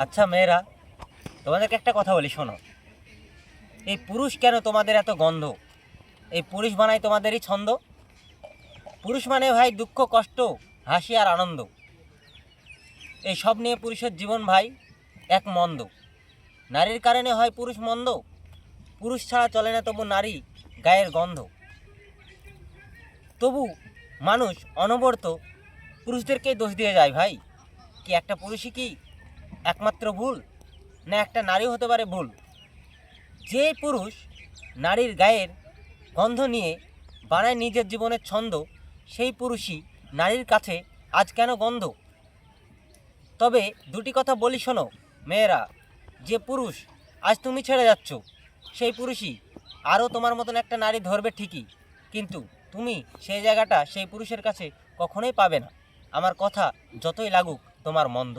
আচ্ছা মেয়েরা, তোমাদেরকে একটা কথা বলি, শোনো। এই পুরুষ কেন তোমাদের এত গন্ধ? এই পুরুষ বানায় তোমাদেরই ছন্দ। পুরুষ মানে ভাই দুঃখ কষ্ট, হাসি আর আনন্দ। এই সব নিয়ে পুরুষের জীবন ভাই এক মন্দ। নারীর কারণে হয় পুরুষ মন্দ, পুরুষ ছাড়া চলে না তবু নারী গায়ের গন্ধ। তবু মানুষ অনবরত পুরুষদেরকেই দোষ দিয়ে যায় ভাই। কি একটা পুরুষই কি একমাত্র ভুল? না একটা নারী হতে পারে ভুল? যে পুরুষ নারীর গায়ের গন্ধ নিয়ে বানায় নিজের জীবনের ছন্দ, সেই পুরুষই নারীর কাছে আজ কেন গন্ধ? তবে দুটি কথা বলি শোনো মেয়েরা, যে পুরুষ আজ তুমি ছেড়ে যাচ্ছ, সেই পুরুষই আরও তোমার মতন একটা নারী ধরবে ঠিকই, কিন্তু তুমি সেই জায়গাটা সেই পুরুষের কাছে কখনোই পাবে না। আমার কথা যতই লাগুক তোমার মন্দ।